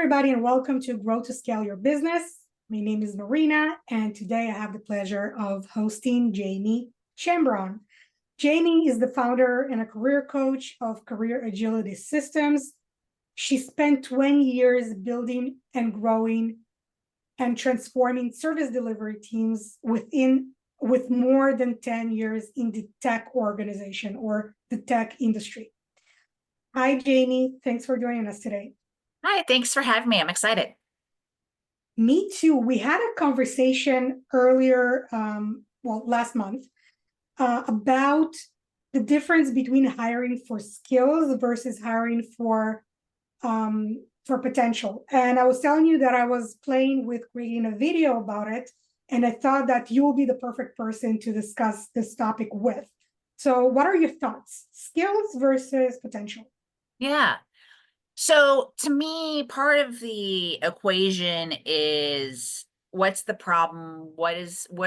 everybody, and welcome to Grow to Scale Your Business. My name is Marina, and today I have the pleasure of hosting Jaime Chambron. Jaime is the founder and a career coach of Career Agility Systems. She spent 20 years building and growing and transforming service delivery teams with more than 10 years in the tech organization or the tech industry. Hi, Jaime. Thanks for joining us today. Hi, thanks for having me. I'm excited. Me too. We had a conversation earlier, last month, about the difference between hiring for skills versus hiring for potential. And I was telling you that I was playing with creating a video about it, and I thought that you will be the perfect person to discuss this topic with. So what are your thoughts? Skills versus potential? Yeah. So to me, part of the equation is what's the problem? What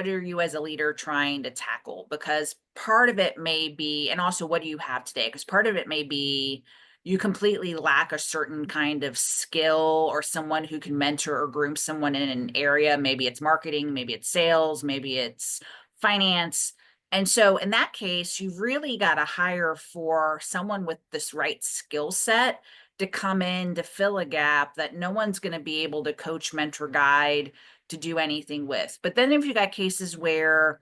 are you as a leader trying to tackle? Because part of it may be, and also what do you have today? Because part of it may be you completely lack a certain kind of skill or someone who can mentor or groom someone in an area. Maybe it's marketing, maybe it's sales, maybe it's finance. And so in that case, you've really got to hire for someone with this right skill set to come in to fill a gap that no one's going to be able to coach, mentor, guide to do anything with. But then if you've got cases where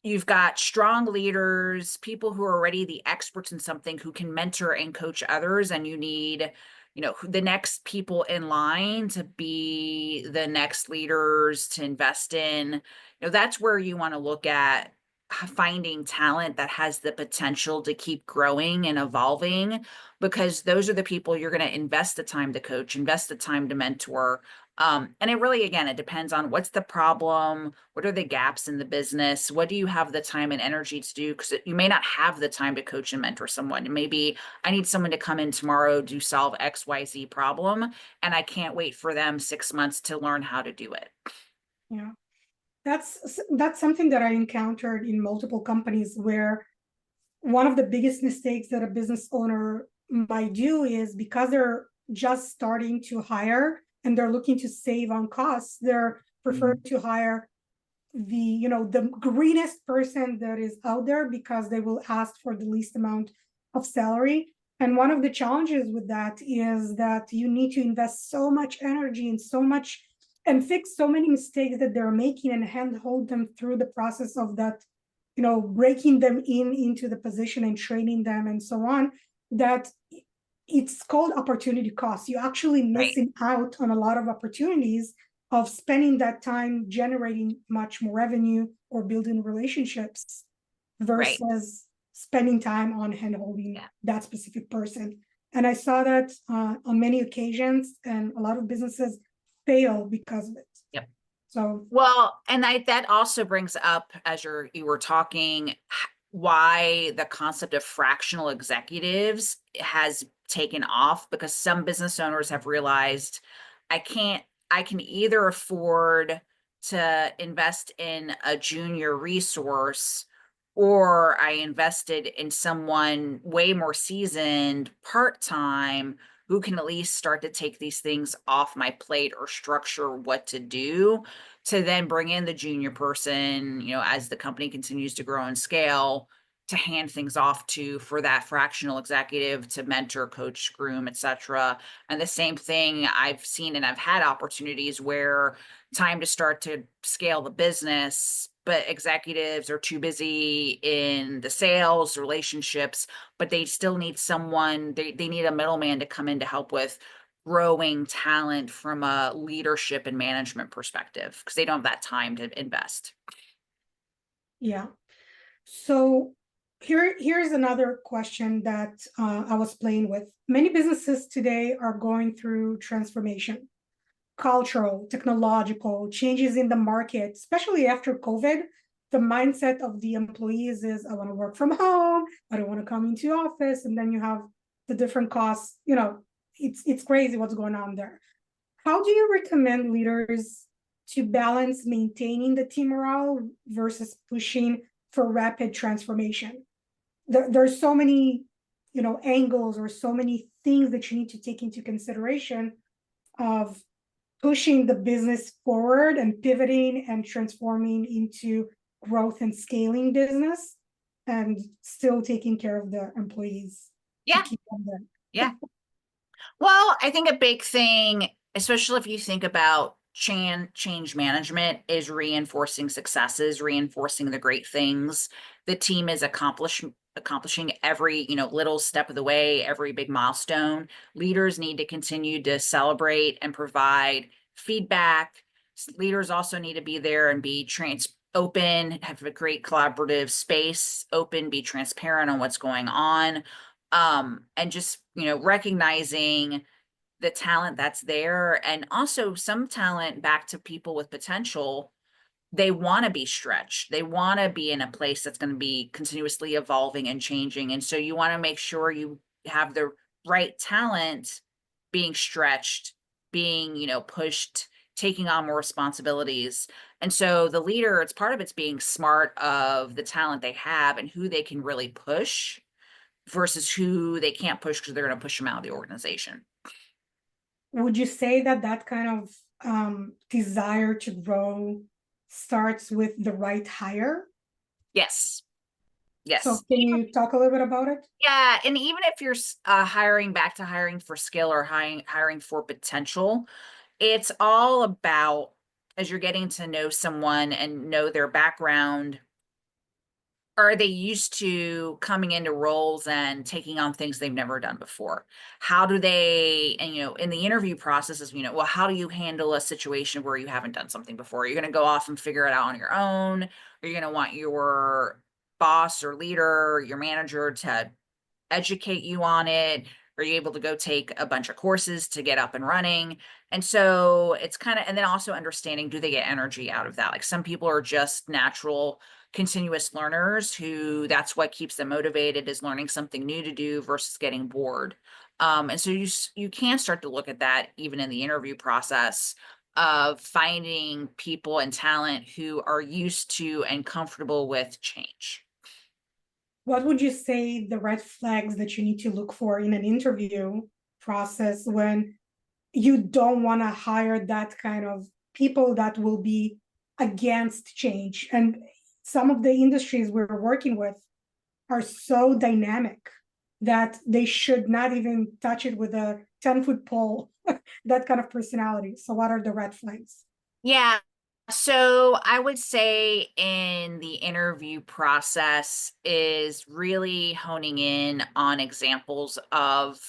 you've got strong leaders, people who are already the experts in something who can mentor and coach others, and you need, the next people in line to be the next leaders to invest in, that's where you want to look at finding talent that has the potential to keep growing and evolving, because those are the people you're going to invest the time to coach, invest the time to mentor. And it really, again, it depends on what's the problem, what are the gaps in the business, what do you have the time and energy to do? Because you may not have the time to coach and mentor someone. And maybe I need someone to come in tomorrow to solve XYZ problem, and I can't wait for them 6 months to learn how to do it. Yeah. That's something that I encountered in multiple companies, where one of the biggest mistakes that a business owner might do is, because they're just starting to hire and they're looking to save on costs, they're preferring to hire the greenest person that is out there because they will ask for the least amount of salary. And one of the challenges with that is that you need to invest so much energy and fix so many mistakes that they're making and handhold them through the process of that, breaking them into the position and training them and so on, that it's called opportunity cost. You're actually missing out on a lot of opportunities of spending that time generating much more revenue or building relationships versus spending time on handholding that specific person. And I saw that on many occasions, and a lot of businesses fail because of it. Yep. So, well, and that also brings up, as you were talking, why the concept of fractional executives has taken off, because some business owners have realized I can either afford to invest in a junior resource, or I invested in someone way more seasoned part-time who can at least start to take these things off my plate or structure what to do, to then bring in the junior person, as the company continues to grow and scale, to hand things off to for that fractional executive to mentor, coach, groom, etc. And the same thing I've seen, and I've had opportunities where time to start to scale the business, but executives are too busy in the sales relationships, but they still need someone, they need a middleman to come in to help with growing talent from a leadership and management perspective, because they don't have that time to invest. Yeah. So here's another question that I was playing with. Many businesses today are going through transformation, cultural, technological changes in the market, especially after COVID. The mindset of the employees is, I want to work from home, I don't want to come into office, and then you have the different costs. It's crazy what's going on there. How do you recommend leaders to balance maintaining the team morale versus pushing for rapid transformation? There's so many, angles or so many things that you need to take into consideration of pushing the business forward and pivoting and transforming into growth and scaling business and still taking care of the employees to Yeah. keep them there. Yeah. Well, I think a big thing, especially if you think about change management, is reinforcing successes, reinforcing the great things the team is accomplishing every, little step of the way, every big milestone. Leaders need to continue to celebrate and provide feedback. Leaders also need to be there and be open, have a great collaborative space, open, be transparent on what's going on. And just, recognizing the talent that's there, and also some talent back to people with potential. They want to be stretched. They want to be in a place that's going to be continuously evolving and changing. And so you want to make sure you have the right talent being stretched, being, pushed, taking on more responsibilities. And so the leader, it's being smart of the talent they have and who they can really push versus who they can't push because they're going to push them out of the organization. Would you say that that kind of desire to grow starts with the right hire? Yes. So Yes. can you talk a little bit about it? Yeah. And even if you're hiring for skill or hiring for potential, it's all about, as you're getting to know someone and know their background, are they used to coming into roles and taking on things they've never done before? How do they, and in the interview processes, well, how do you handle a situation where you haven't done something before? Are you going to go off and figure it out on your own? Are you going to want your boss or leader, your manager to educate you on it? Are you able to go take a bunch of courses to get up and running? And so it's kind of, and then also understanding, do they get energy out of that? Like some people are just natural, continuous learners who that's what keeps them motivated, is learning something new to do versus getting bored. And so you can start to look at that even in the interview process of finding people and talent who are used to and comfortable with change. What would you say the red flags that you need to look for in an interview process when you don't want to hire that kind of people that will be against change? And some of the industries we're working with are so dynamic that they should not even touch it with a 10-foot pole, that kind of personality. So what are the red flags? Yeah. So I would say in the interview process is really honing in on examples of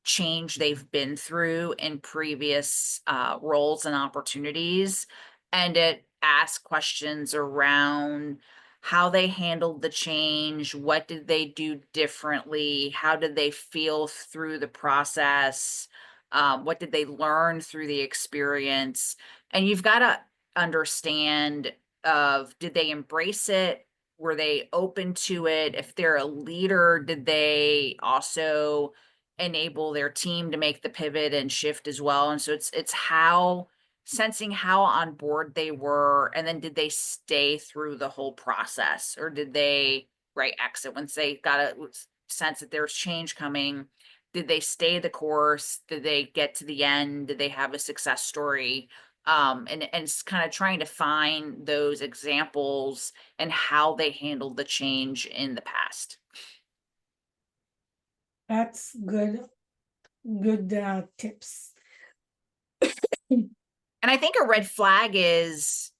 change they've been through in previous roles and opportunities, and it asks questions around how they handled the change, what did they do differently, how did they feel through the process, what did they learn through the experience. And you've got to understand of, did they embrace it? Were they open to it? If they're a leader, did they also enable their team to make the pivot and shift as well? And so it's how, sensing how on board they were, and then did they stay through the whole process, or did they exit once they got a sense that there's change coming? Did they stay the course? Did they get to the end? Did they have a success story? And it's kind of trying to find those examples and how they handled the change in the past. That's good tips. And I think a red flag is,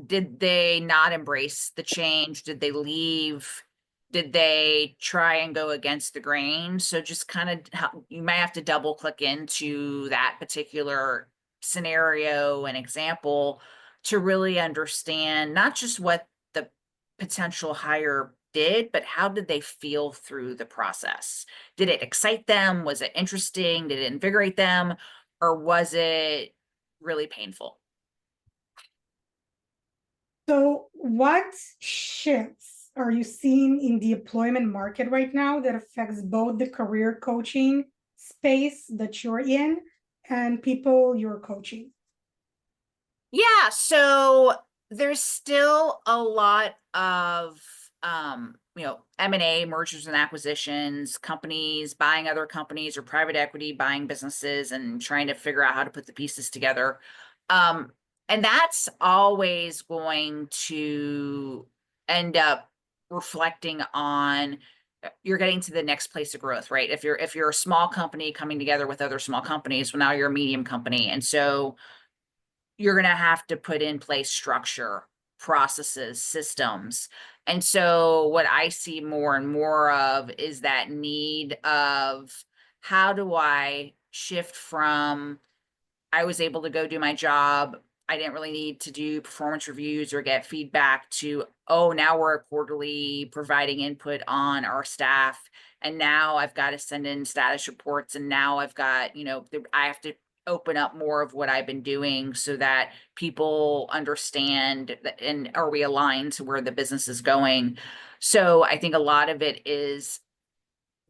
did they not embrace the change? Did they leave? Did they try and go against the grain? So just kind of, you might have to double click into that particular scenario and example to really understand not just what the potential hire did, but how did they feel through the process? Did it excite them? Was it interesting? Did it invigorate them? Or was it really painful? So what shifts are you seeing in the employment market right now that affects both the career coaching space that you're in and people you're coaching? Yeah, so there's still a lot of M&A, mergers and acquisitions, companies buying other companies, or private equity buying businesses and trying to figure out how to put the pieces together. And that's always going to end up reflecting on you're getting to the next place of growth, right? If you're a small company coming together with other small companies, well, now you're a medium company. And so you're going to have to put in place structure, processes, systems. And so what I see more and more of is that need of how do I shift from I was able to go do my job. I didn't really need to do performance reviews or get feedback to, oh, now we're quarterly providing input on our staff. And now I've got to send in status reports. And now I've got, I have to open up more of what I've been doing so that people understand that, and are we aligned to where the business is going. So I think a lot of it is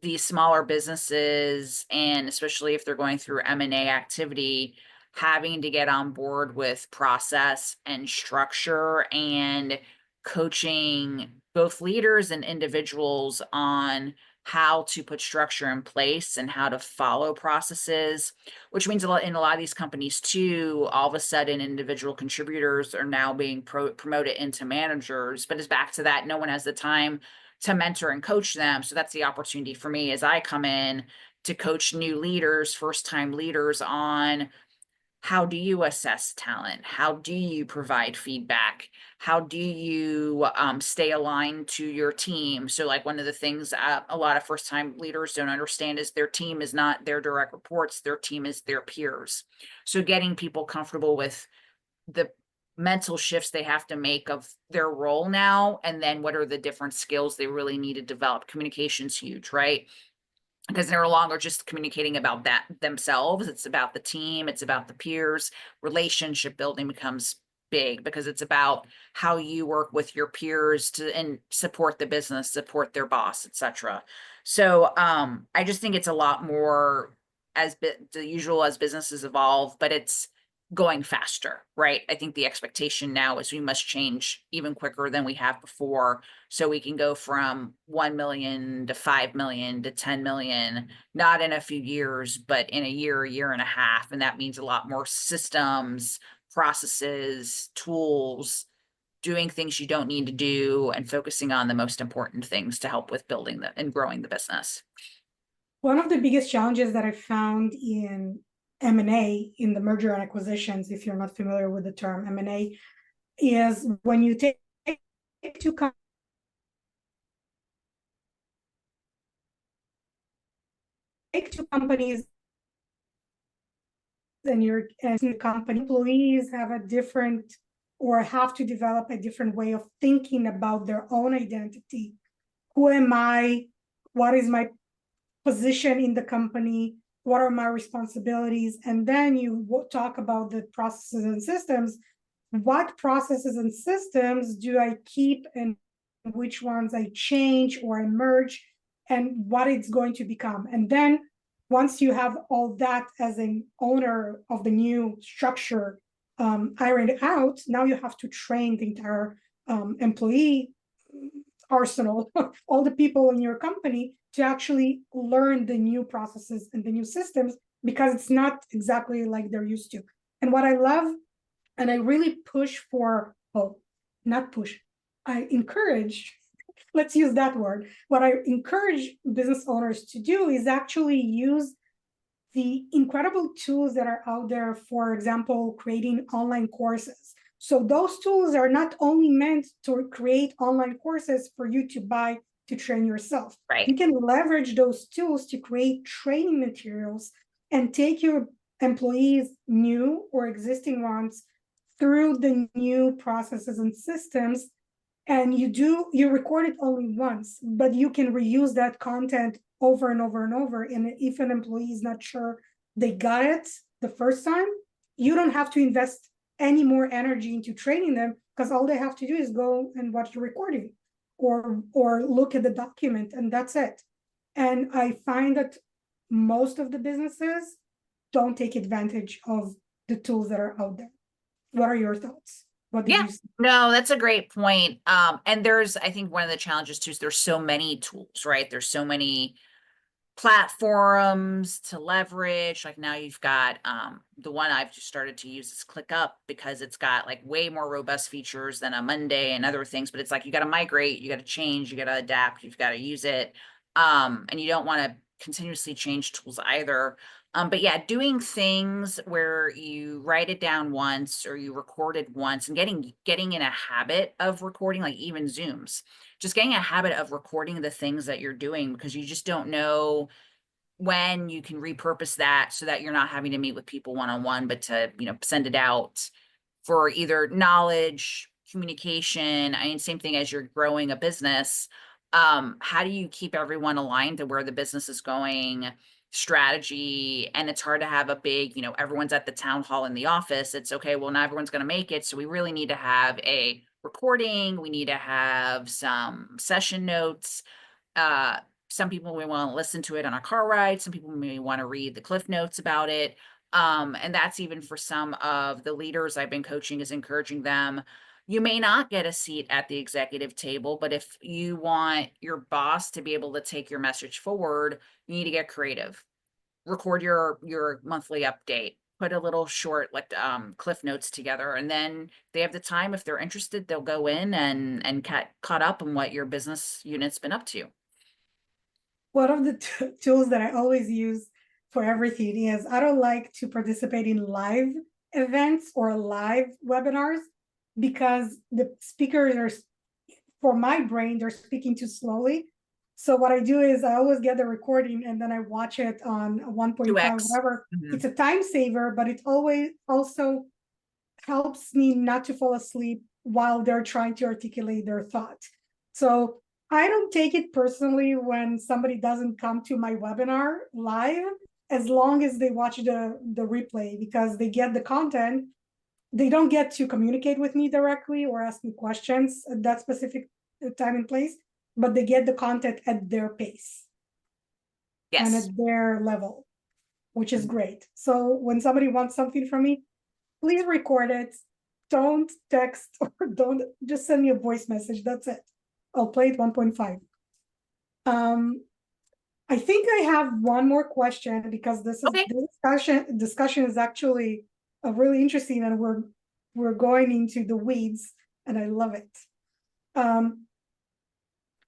these smaller businesses, and especially if they're going through M&A activity, having to get on board with process and structure and coaching both leaders and individuals on how to put structure in place and how to follow processes, which means in a lot of these companies too, all of a sudden individual contributors are now being promoted into managers. But it's back to that, no one has the time to mentor and coach them. So that's the opportunity for me as I come in to coach new leaders, first-time leaders on how do you assess talent? How do you provide feedback? How do you stay aligned to your team? So like one of the things a lot of first-time leaders don't understand is their team is not their direct reports, their team is their peers. So getting people comfortable with the mental shifts they have to make of their role now, and then what are the different skills they really need to develop. Communication's huge, right? Because they're no longer just communicating about that themselves. It's about the team, it's about the peers. Relationship building becomes big because it's about how you work with your peers to and support the business, support their boss, etc. So I just think it's a lot more as the usual as businesses evolve, but it's going faster, right? I think the expectation now is we must change even quicker than we have before, so we can go from 1 million to 5 million to 10 million, not in a few years, but in a year and a half. And that means a lot more systems, processes, tools, doing things you don't need to do, and focusing on the most important things to help with building and growing the business. One of the biggest challenges that I found in M&A, in the merger and acquisitions, if you're not familiar with the term M&A, is when you take two companies and your company employees have a different or have to develop a different way of thinking about their own identity. Who am I? What is my position in the company? What are my responsibilities? And then you talk about the processes and systems. What processes and systems do I keep and which ones I change or I merge, and what it's going to become? And then once you have all that as an owner of the new structure ironed out, now you have to train the entire employee arsenal, all the people in your company, to actually learn the new processes and the new systems, because it's not exactly like they're used to. And what I love, and I really push for, not push, I encourage, let's use that word. What I encourage business owners to do is actually use the incredible tools that are out there, for example, creating online courses. So those tools are not only meant to create online courses for you to buy to train yourself. Right. You can leverage those tools to create training materials and take your employees, new or existing ones, through the new processes and systems. And you record it only once, but you can reuse that content over and over and over. And if an employee is not sure they got it the first time, you don't have to invest any more energy into training them, because all they have to do is go and watch the recording or look at the document, and that's it. And I find that most of the businesses don't take advantage of the tools that are out there. What are your thoughts? What did Yeah, you see? no, that's a great point. And there's, I think one of the challenges too is there's so many tools, right? There's so many platforms to leverage. Like now you've got the one I've just started to use is ClickUp because it's got like way more robust features than a Monday and other things, but it's like you got to migrate, you got to change, you got to adapt, you've got to use it. And you don't want to continuously change tools either. But yeah, doing things where you write it down once or you record it once and getting in a habit of recording, like even Zooms, just getting a habit of recording the things that you're doing because you just don't know when you can repurpose that so that you're not having to meet with people one-on-one, but to, send it out for either knowledge, communication. I mean, same thing as you're growing a business. How do you keep everyone aligned to where the business is going, strategy? And it's hard to have a big, everyone's at the town hall in the office. It's okay, well, not everyone's going to make it. So we really need to have a recording. We need to have some session notes. Uh, some people may want to listen to it on a car ride. Some people may want to read the cliff notes about it. And that's even for some of the leaders I've been coaching, is encouraging them. You may not get a seat at the executive table, but if you want your boss to be able to take your message forward, you need to get creative. Record your monthly update. Put a little short like cliff notes together, and then they have the time. If they're interested, they'll go in and caught up on what your business unit's been up to. One of the tools that I always use for everything is I don't like to participate in live events or live webinars because the speakers are, for my brain, they're speaking too slowly. So what I do is I always get the recording and then I watch it on 1.5, 2x. whatever. Mhm. It's a time saver, but it always also helps me not to fall asleep while they're trying to articulate their thought. So I don't take it personally when somebody doesn't come to my webinar live, as long as they watch the replay, because they get the content. They don't get to communicate with me directly or ask me questions at that specific time and place, but they get the content at their pace and Yes. at their level, which is Mhm. great. So when somebody wants something from me, please record it. Don't text or don't just send me a voice message. That's it. I'll play it 1.5. I think I have one more question because Okay. the discussion is actually really interesting, and we're going into the weeds and I love it.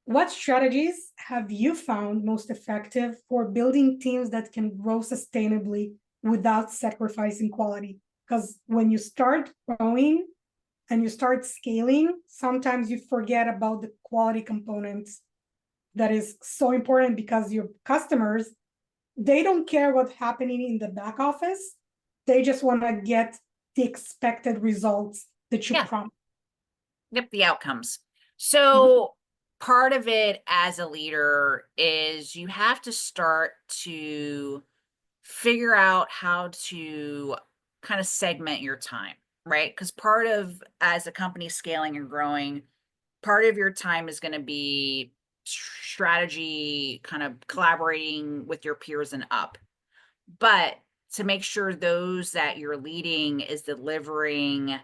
What strategies have you found most effective for building teams that can grow sustainably without sacrificing quality? Because when you start growing and you start scaling, sometimes you forget about the quality components that is so important, because your customers, they don't care what's happening in the back office. They just want to get the expected results that you Yeah. promise. Yep. The outcomes. Mhm. So part of it as a leader is you have to start to figure out how to kind of segment your time, right? Because part of, as a company scaling and growing, part of your time is going to be strategy, kind of collaborating with your peers and up. But to make sure those that you're leading is delivering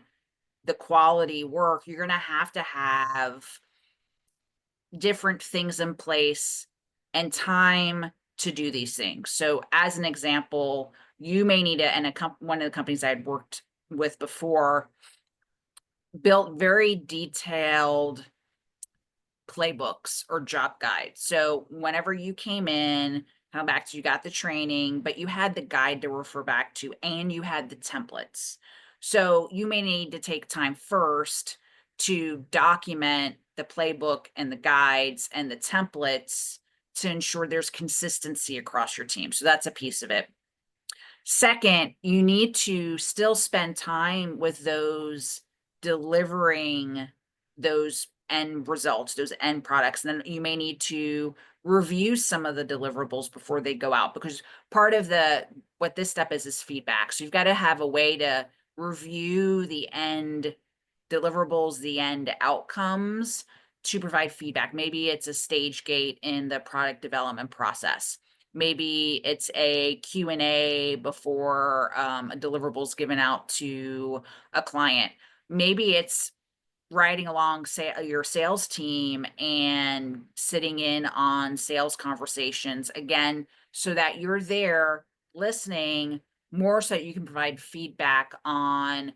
the quality work, you're going to have different things in place and time to do these things. So as an example, you may need to, and one of the companies I had worked with before built very detailed playbooks or job guides. So whenever you came in, come back to, you got the training, but you had the guide to refer back to, and you had the templates. So you may need to take time first to document the playbook and the guides and the templates to ensure there's consistency across your team. So that's a piece of it. Second, you need to still spend time with those delivering those end results, those end products. And then you may need to review some of the deliverables before they go out, because part of what this step is feedback. So you've got to have a way to review the end deliverables, the end outcomes, to provide feedback. Maybe it's a stage gate in the product development process. Maybe it's a Q&A before a deliverable is given out to a client. maybe it's riding along, say, your sales team and sitting in on sales conversations again, so that you're there listening more, so that you can provide feedback on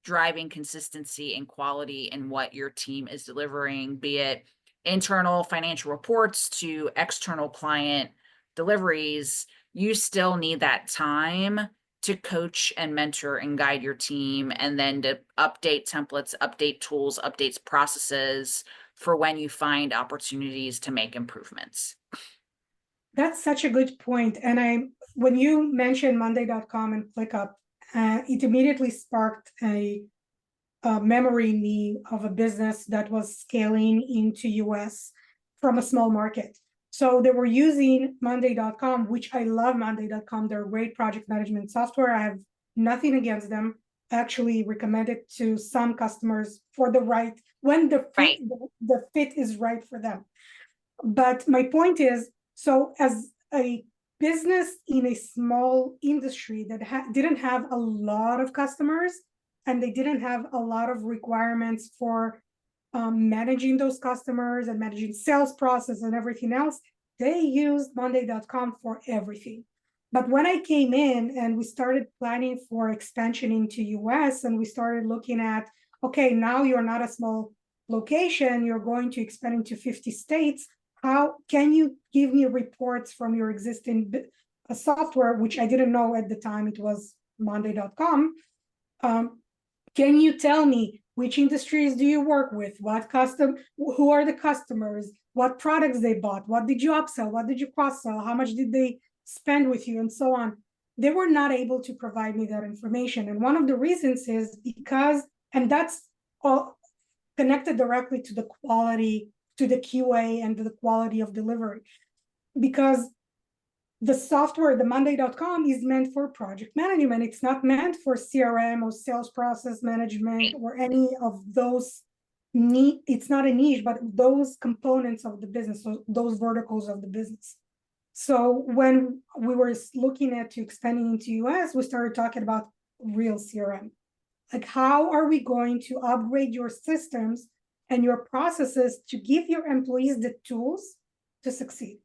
driving consistency and quality in what your team is delivering, be it internal financial reports to external client deliveries. You still need that time to coach and mentor and guide your team, and then to update templates, update tools, updates processes for when you find opportunities to make improvements. That's such a good point. And when you mentioned Monday.com and ClickUp, it immediately sparked a memory in me of a business that was scaling into US from a small market. So they were using Monday.com, which I love Monday.com. They're great project management software. I have nothing against them. I actually recommend it to some customers for the right, when the fit is right for them. But my point is, so as a business in a small industry that didn't have a lot of customers, and they didn't have a lot of requirements for managing those customers and managing sales process and everything else, they used Monday.com for everything. But when I came in and we started planning for expansion into US, and we started looking at, okay, now you're not a small location, you're going to expand into 50 states. How can you give me reports from your existing software, which I didn't know at the time it was Monday.com? Can you tell me which industries do you work with? Who are the customers? What products they bought? What did you upsell? What did you cross-sell? How much did they spend with you? And so on. They were not able to provide me that information. And one of the reasons is because, and that's all connected directly to the quality, to the QA and to the quality of delivery. Because the software, the Monday.com, is meant for project management. It's not meant for CRM or sales process management or any of those it's not a niche, but those components of the business, those verticals of the business. So when we were looking at expanding into US, we started talking about real CRM. Like, how are we going to upgrade your systems and your processes to give your employees the tools to succeed?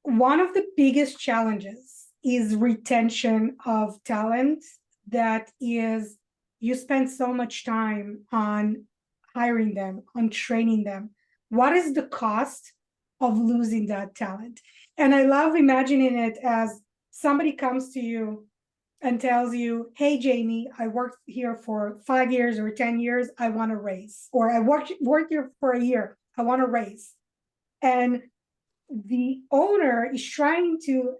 One of the biggest challenges is retention of talent. That is, you spend so much time on hiring them, on training them. What is the cost of losing that talent? And I love imagining it as somebody comes to you and tells you, hey, Jaime, I worked here for 5 years or 10 years, I want a raise. Or I worked here for a year, I want a raise. And the owner is trying to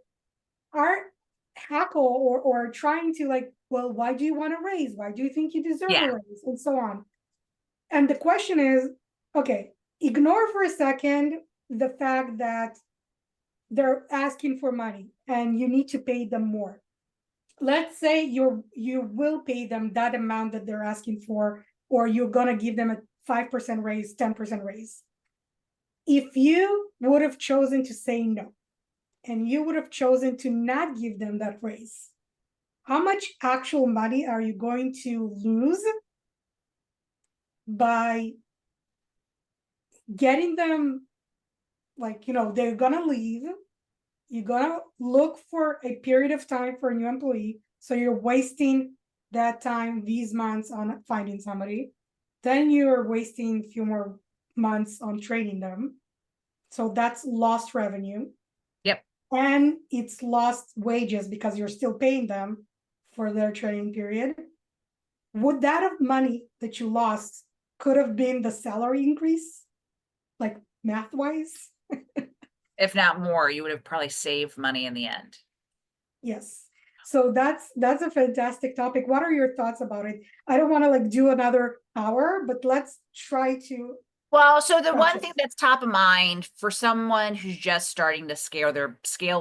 hackle or trying to, like, well, why do you want a raise? Why do you think you deserve a raise? And so on. And the question is, okay, ignore for a second the fact that they're asking for money and you need to pay them more. Let's say you will pay them that amount that they're asking for, or you're gonna give them a 5% raise, 10% raise. If you would have chosen to say no, and you would have chosen to not give them that raise, how much actual money are you going to lose by getting them, like, they're gonna leave, you're gonna look for a period of time for a new employee, so you're wasting that time, these months, on finding somebody, then you're wasting a few more months on training them, so that's lost revenue. Yep. And it's lost wages because you're still paying them for their training period. Would that have money that you lost could have been the salary increase, like math-wise? If not more, you would have probably saved money in the end. Yes. So that's a fantastic topic. What are your thoughts about it? I don't want to like do another hour, but let's try to. Well, so the one thing that's top of mind for someone who's just starting to scale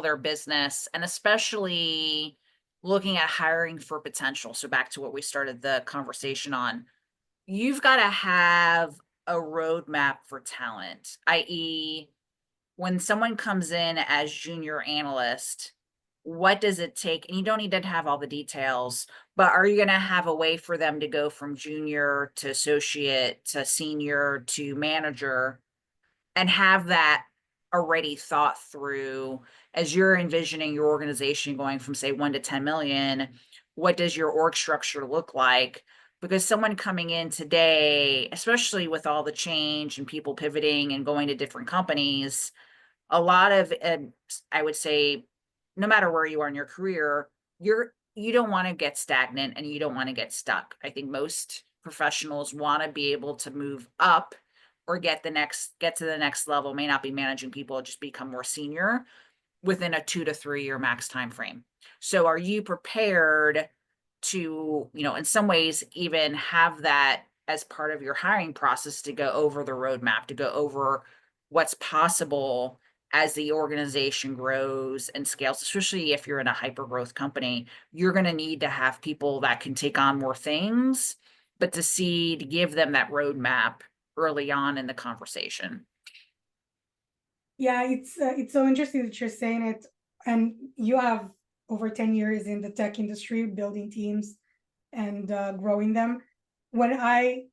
their business, and especially looking at hiring for potential. So back to what we started the conversation on, you've got to have a roadmap for talent, i.e., when someone comes in as junior analyst, what does it take? And you don't need to have all the details, but are you going to have a way for them to go from junior to associate to senior to manager and have that already thought through as you're envisioning your organization going from say 1 to 10 million? What does your org structure look like? Because someone coming in today, especially with all the change and people pivoting and going to different companies, a lot of, I would say, no matter where you are in your career, you don't want to get stagnant and you don't want to get stuck. I think most professionals want to be able to move up or get to the next level. May not be managing people, just become more senior within a 2 to 3 year max time frame. So are you prepared to, in some ways even have that as part of your hiring process, to go over the roadmap, to go over what's possible as the organization grows and scales? Especially if you're in a hyper growth company, you're going to need to have people that can take on more things, but to give them that roadmap early on in the conversation. Yeah, it's so interesting that you're saying it, and you have over 10 years in the tech industry, building teams and growing them. When I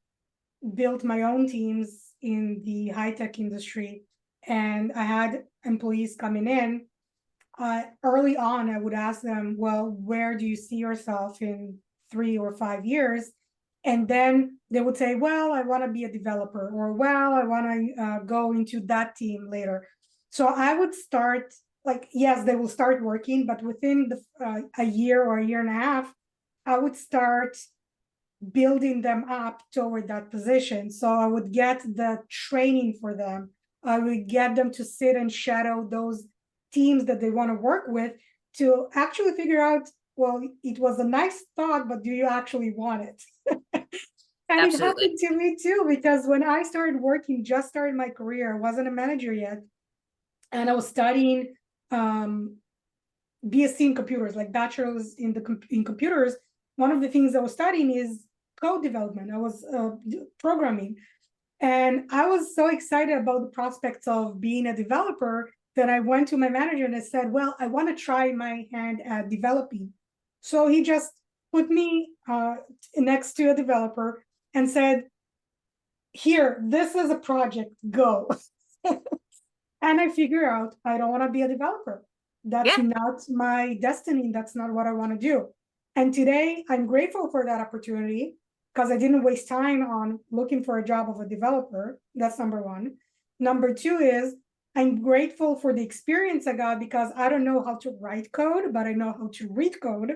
built my own teams in the high tech industry, and I had employees coming in, early on, I would ask them, well, where do you see yourself in 3 or 5 years? And then they would say, well, I want to be a developer, or well, I want to go into that team later. So I would start, like, yes, they will start working, but within a year or a year and a half, I would start building them up toward that position. So I would get the training for them. I would get them to sit and shadow those teams that they want to work with, to actually figure out, well, it was a nice thought, but do you actually want it? And it Absolutely. happened to me too, because when I started working, just started my career, I wasn't a manager yet, and I was studying BSc in computers, like bachelor's in computers. One of the things I was studying is code development. I was programming, and I was so excited about the prospects of being a developer that I went to my manager and I said, well, I want to try my hand at developing. So he just put me next to a developer and said, here, this is a project, go. And I figure out I don't want to be a developer. That's Yeah. not my destiny. That's not what I want to do. And today I'm grateful for that opportunity, because I didn't waste time on looking for a job of a developer. That's number one. Number two is I'm grateful for the experience I got, because I don't know how to write code, but I know how to read code.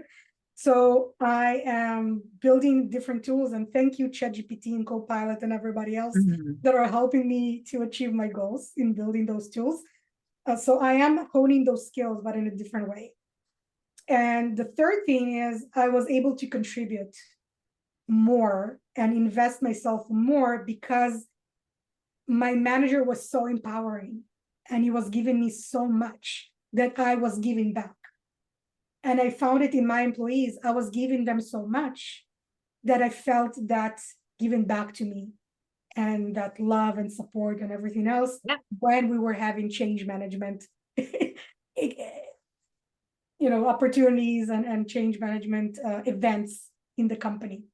So I am building different tools, and thank you, ChatGPT and Copilot and everybody else that are helping me to achieve my goals in building those tools. So I am honing those skills, but in a different way. And the third thing is I was able to contribute more and invest myself more, because my manager was so empowering and he was giving me so much that I was giving back. And I found it in my employees. I was giving them so much that I felt that giving back to me, and that love and support and everything else, Yeah. when we were having change management opportunities and change management events in the company.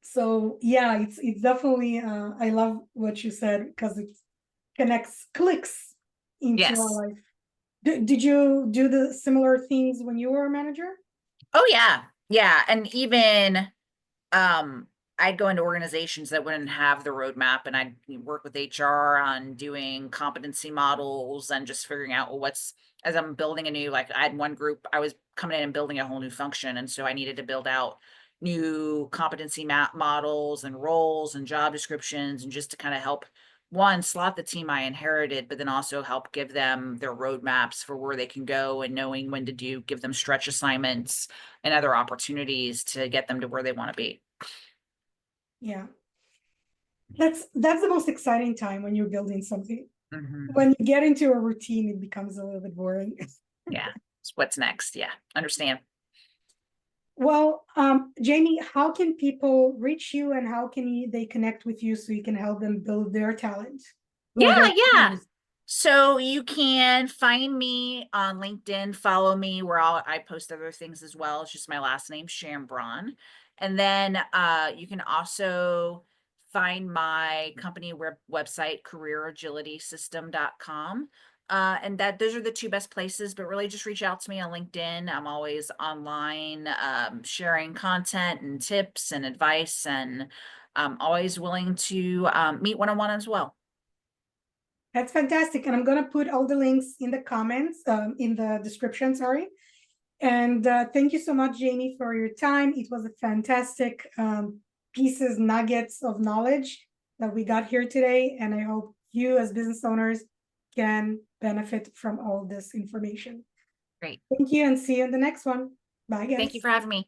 So yeah, it's definitely I love what you said, because it clicks into our Yes. life. Did you do the similar things when you were a manager? Oh yeah. Yeah. And even I'd go into organizations that wouldn't have the roadmap, and I'd work with HR on doing competency models and just figuring out, well, as I'm building like I had one group, I was coming in and building a whole new function. And so I needed to build out new competency models and roles and job descriptions, and just to kind of help slot the team I inherited, but then also help give them their roadmaps for where they can go, and knowing when to give them stretch assignments and other opportunities to get them to where they want to be. Yeah, that's the most exciting time when you're building something. Mm-hmm. When you get into a routine, it becomes a little bit boring. Yeah. So what's next? Yeah. Understand. Well, Jamie, how can people reach you, and how can they connect with you so you can help them build their talent or Yeah. their Yeah. skills? So you can find me on LinkedIn, follow me where I post other things as well. It's just my last name, Chambron. And then you can also find my company website, careeragilitysystem.com. And those are the two best places, but really just reach out to me on LinkedIn. I'm always online sharing content and tips and advice, and I'm always willing to meet one-on-one as well. That's fantastic. And I'm going to put all the links in the comments, in the description, sorry. And thank you so much, Jamie, for your time. It was a fantastic pieces, nuggets of knowledge that we got here today. And I hope you as business owners can benefit from all this information. Great. Thank you, and see you in the next one. Bye, guys. Thank you for having me.